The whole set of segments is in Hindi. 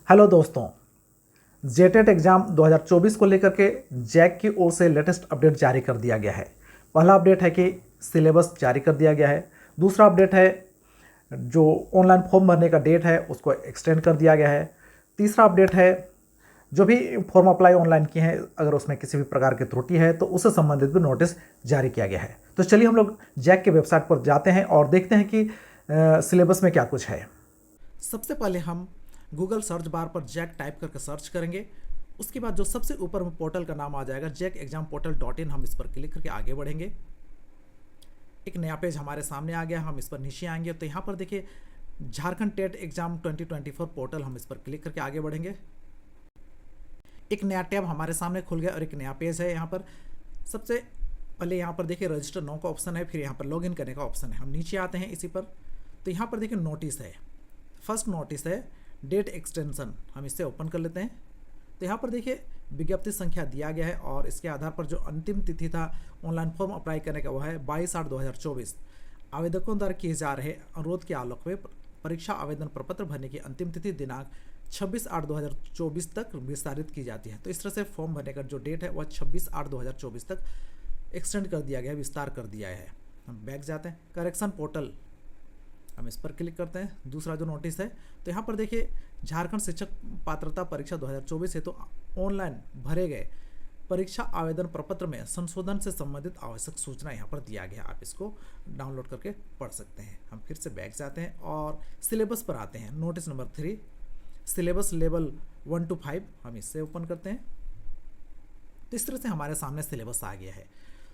हेलो दोस्तों, जेटेट एग्ज़ाम 2024 को लेकर के जैक की ओर से लेटेस्ट अपडेट जारी कर दिया गया है। पहला अपडेट है कि सिलेबस जारी कर दिया गया है। दूसरा अपडेट है जो ऑनलाइन फॉर्म भरने का डेट है उसको एक्सटेंड कर दिया गया है। तीसरा अपडेट है जो भी फॉर्म अप्लाई ऑनलाइन किए हैं अगर उसमें किसी भी प्रकार की त्रुटि है तो उससे संबंधित भी नोटिस जारी किया गया है। तो चलिए हम लोग जैक के वेबसाइट पर जाते हैं और देखते हैं कि सिलेबस में क्या कुछ है। सबसे पहले हम गूगल सर्च बार पर जैक टाइप करके सर्च करेंगे। उसके बाद जो सबसे ऊपर में पोर्टल का नाम आ जाएगा jackedexamportal.in, हम इस पर क्लिक करके आगे बढ़ेंगे। एक नया पेज हमारे सामने आ गया, हम इस पर नीचे आएंगे तो यहाँ पर देखिए झारखंड टेट एग्जाम 2024 पोर्टल, हम इस पर क्लिक करके आगे बढ़ेंगे। एक नया टैब हमारे सामने खुल गया और एक नया पेज है। यहाँ पर सबसे पहले यहाँ पर देखिए रजिस्टर नाउ का ऑप्शन है, फिर यहाँ पर लॉगिन करने का ऑप्शन है। हम नीचे आते हैं इसी पर तो यहाँ पर देखिए नोटिस है। फर्स्ट नोटिस है डेट एक्सटेंशन, हम इससे ओपन कर लेते हैं तो यहाँ पर देखिए विज्ञप्ति संख्या दिया गया है और इसके आधार पर जो अंतिम तिथि था ऑनलाइन फॉर्म अप्लाई करने का वह है 22/8/2024। आवेदकों द्वारा किए जा रहे अनुरोध के आलोक में परीक्षा आवेदन प्रपत्र भरने की अंतिम तिथि दिनांक 26/8/2024 तक विस्तारित की जाती है। तो इस तरह से फॉर्म भरने का जो डेट है वह 26/8/2024 तक एक्सटेंड कर दिया गया है, विस्तार कर दिया है। हम बैक जाते हैं, करेक्शन पोर्टल, हम इस पर क्लिक करते हैं। दूसरा जो नोटिस है तो यहाँ पर देखिए झारखंड शिक्षक पात्रता परीक्षा 2024 है तो ऑनलाइन भरे गए परीक्षा आवेदन प्रपत्र में संशोधन से संबंधित आवश्यक सूचना यहाँ पर दिया गया, आप इसको डाउनलोड करके पढ़ सकते हैं। हम फिर से बैक जाते हैं और सिलेबस पर आते हैं। Notice number 3 syllabus level 1 to 5, हम इससे ओपन करते हैं तो इस तरह से हमारे सामने सिलेबस आ गया है।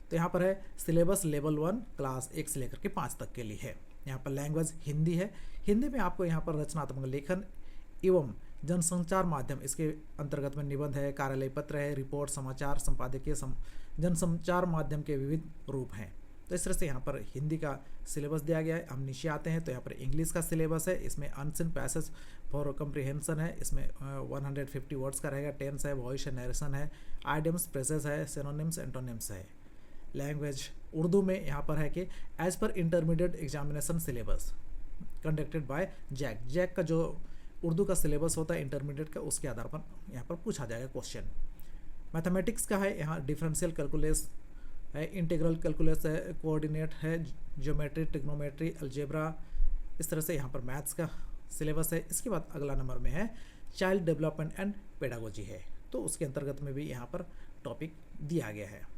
तो यहाँ पर है सिलेबस लेवल 1 क्लास 1 से लेकर के 5 तक के लिए है। यहाँ पर लैंग्वेज हिंदी है। हिंदी में आपको यहाँ पर रचनात्मक लेखन एवं जनसंचार माध्यम, इसके अंतर्गत में निबंध है, कार्यालय पत्र है, रिपोर्ट, समाचार, संपादकीय, जनसंचार माध्यम के विविध रूप हैं। तो इस तरह से यहाँ पर हिंदी का सिलेबस दिया गया है। हम नीचे आते हैं तो यहाँ पर इंग्लिश का सिलेबस है। इसमें अनसीन पैसेज फॉर कम्प्रीहेंशन है, इसमें 150 वर्ड्स का रहेगा। टेंस है, वॉइस है, नरेशन है, आइडियम्स, फ्रेजेस है, सिनोनिम्स, एंटोनिम्स है। लैंग्वेज उर्दू में यहाँ पर है कि as per intermediate examination syllabus conducted by JAC. JAC का जो उर्दू का सिलेबस होता है इंटरमीडिएट का, उसके आधार पर यहाँ पर पूछा जाएगा क्वेश्चन। मैथमेटिक्स का है, यहाँ डिफरेंशियल कैलकुलस है, इंटीग्रल कैलकुलस है, कोऑर्डिनेट है, ज्योमेट्री, ट्रिग्नोमेट्री, अलजेब्रा, इस तरह से यहाँ पर मैथ्स का सिलेबस है। इसके बाद अगला नंबर में है चाइल्ड डेवलपमेंट एंड पेडागोजी है, तो उसके अंतर्गत में भी यहाँ पर टॉपिक दिया गया है।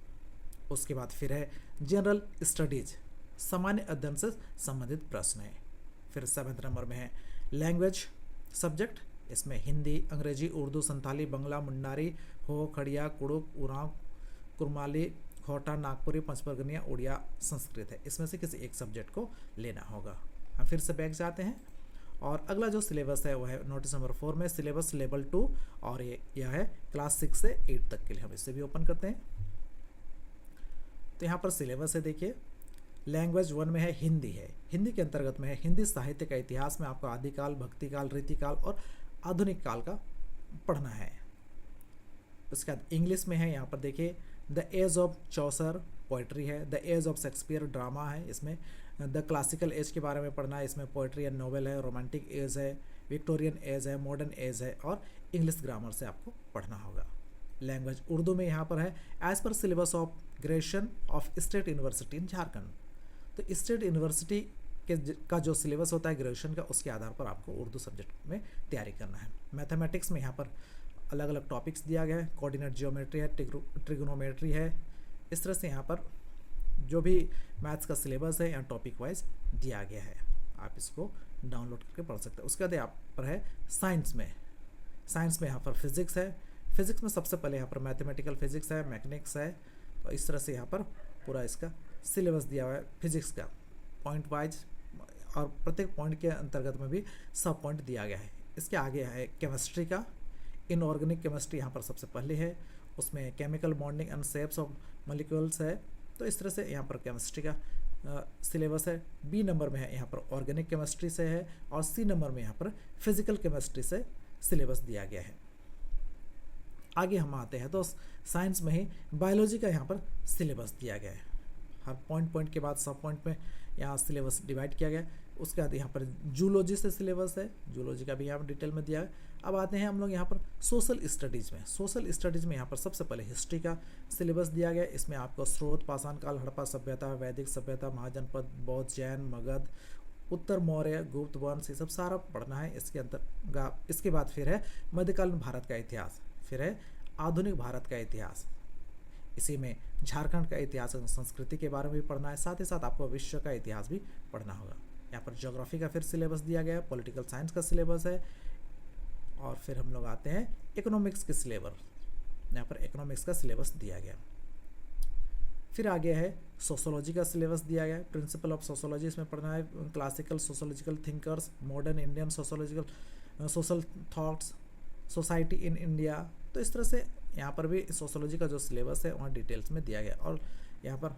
उसके बाद फिर है जनरल स्टडीज, सामान्य अध्ययन से संबंधित प्रश्न है। फिर 7वें नंबर में है लैंग्वेज सब्जेक्ट, इसमें हिंदी, अंग्रेजी, उर्दू, संथाली, बंगला, मुंडारी, हो, खड़िया, कुड़ुक, उरांव, कुरमाली, खोटा, नागपुरी, पंचपर्गनिया, उड़िया, संस्कृत है। इसमें से किसी एक सब्जेक्ट को लेना होगा। हम फिर से बैक जाते हैं और अगला जो सिलेबस है वह है नोटिस नंबर 4 में सिलेबस लेवल 2 और यह है क्लास 6 से 8 तक के लिए। हम इसे भी ओपन करते हैं तो यहाँ पर सिलेबस है। देखिए लैंग्वेज 1 में है हिंदी है। हिंदी के अंतर्गत में है हिंदी साहित्य का इतिहास में आपको आदिकाल, भक्तिकाल, रीतिकाल और आधुनिक काल का पढ़ना है। उसके बाद इंग्लिश में है, यहाँ पर देखिए the age of Chaucer poetry है, the age of Shakespeare drama है, इसमें द क्लासिकल एज के बारे में पढ़ना है, इसमें पोइट्री एंड नॉवेल है, रोमांटिक एज है, विक्टोरियन एज है, मॉडर्न एज है और इंग्लिश ग्रामर से आपको पढ़ना होगा। लैंग्वेज उर्दू में यहाँ पर है एज पर syllabus of graduation of state university in Jharkhand. तो स्टेट यूनिवर्सिटी का जो सिलेबस होता है ग्रेजुएशन का, उसके आधार पर आपको उर्दू सब्जेक्ट में तैयारी करना है। मैथमेटिक्स में यहाँ पर अलग अलग टॉपिक्स दिया गया है, कोऑर्डिनेट जियोमेट्री है, ट्रिग्नोमेट्री है। इस तरह से यहाँ पर जो भी मैथ्स का सिलेबस है यहाँ टॉपिक वाइज दिया गया है, आप इसको डाउनलोड करके पढ़ सकते हैं। उसके बाद यहाँ पर है साइंस में यहाँ पर फिजिक्स है। फिजिक्स में सबसे पहले यहाँ पर मैथमेटिकल फिजिक्स है, मैकेनिक्स है और इस तरह से यहाँ पर पूरा इसका सिलेबस दिया हुआ है फिजिक्स का पॉइंट वाइज, और प्रत्येक पॉइंट के अंतर्गत में भी सब पॉइंट दिया गया है। इसके आगे है केमिस्ट्री का, इनऑर्गेनिक केमिस्ट्री यहाँ पर सबसे पहले है, उसमें chemical bonding and shapes of molecules है। तो इस तरह से यहाँ पर केमिस्ट्री का सिलेबस है। बी नंबर में है यहाँ पर ऑर्गेनिक केमिस्ट्री से है और सी नंबर में यहाँ पर फिजिकल केमिस्ट्री से सिलेबस दिया गया है। आगे हम आते हैं तो साइंस में ही बायोलॉजी का यहाँ पर सिलेबस दिया गया है। हर पॉइंट के बाद सब पॉइंट में यहाँ सिलेबस डिवाइड किया गया है। उसके बाद यहाँ पर जूलॉजी से सिलेबस है, जूलॉजी का भी यहाँ पर डिटेल में दिया है। अब आते हैं हम लोग यहाँ पर सोशल स्टडीज़ में। सोशल स्टडीज़ में यहाँ पर सबसे पहले हिस्ट्री का सिलेबस दिया गया है। इसमें आपको स्रोत, पाषाण काल, हड़प्पा सभ्यता, वैदिक सभ्यता, महाजनपद, बौद्ध, जैन, मगध, उत्तर मौर्य, गुप्त वंश, ये सब सारा पढ़ना है। इसके बाद फिर है मध्यकालीन भारत का इतिहास, फिर है आधुनिक भारत का इतिहास, इसी में झारखंड का इतिहास और संस्कृति के बारे में भी पढ़ना है। साथ ही साथ आपको विश्व का इतिहास भी पढ़ना होगा। यहाँ पर ज्योग्राफी का फिर सिलेबस दिया गया है, पॉलिटिकल साइंस का सिलेबस है, और फिर हम लोग आते हैं इकोनॉमिक्स के सिलेबस। यहाँ पर इकोनॉमिक्स का सिलेबस दिया गया। फिर आगे है सोशोलॉजी का सिलेबस दिया गया है, प्रिंसिपल ऑफ सोशोलॉजी इसमें पढ़ना है, classical sociological thinkers, modern Indian social thoughts, society in India. तो इस तरह से यहाँ पर भी सोशोलॉजी का जो सिलेबस है वहाँ डिटेल्स में दिया गया। और यहाँ पर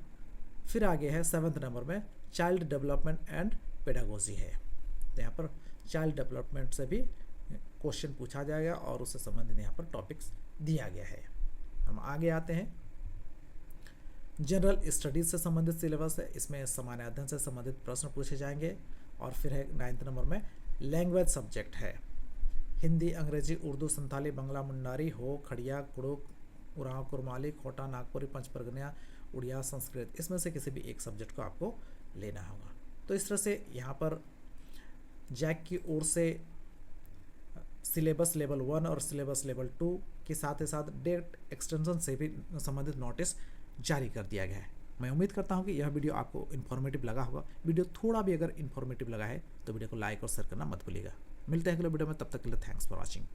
फिर आगे है 7th नंबर में चाइल्ड डेवलपमेंट एंड पेडागोजी है। तो यहाँ पर चाइल्ड डेवलपमेंट से भी क्वेश्चन पूछा जाएगा और उससे संबंधित यहाँ पर टॉपिक्स दिया गया है। हम आगे आते हैं, जनरल स्टडीज़ से संबंधित सिलेबस है, इसमें सामान्य अध्ययन से संबंधित प्रश्न पूछे जाएंगे। और फिर है 9th नंबर में लैंग्वेज सब्जेक्ट है, हिंदी, अंग्रेजी, उर्दू, संथाली, बंगला, मुंडारी, हो, खड़िया, कुड़ुक, उरांव, कुरमाली, खोटा, नागपुरी, पंचपरगनिया, उड़िया, संस्कृत, इसमें से किसी भी एक सब्जेक्ट को आपको लेना होगा। तो इस तरह से यहाँ पर जैक की ओर से सिलेबस लेवल 1 और सिलेबस लेवल 2 के साथ ही साथ डेट एक्सटेंशन से भी संबंधित नोटिस जारी कर दिया गया है। मैं उम्मीद करता हूँ कि यह वीडियो आपको इन्फॉर्मेटिव लगा होगा। वीडियो थोड़ा भी अगर इन्फॉर्मेटिव लगा है तो वीडियो को लाइक और शेयर करना मत भूलिएगा। मिलते हैं अगले वीडियो में, तब तक के लिए थैंक्स फॉर वॉचिंग।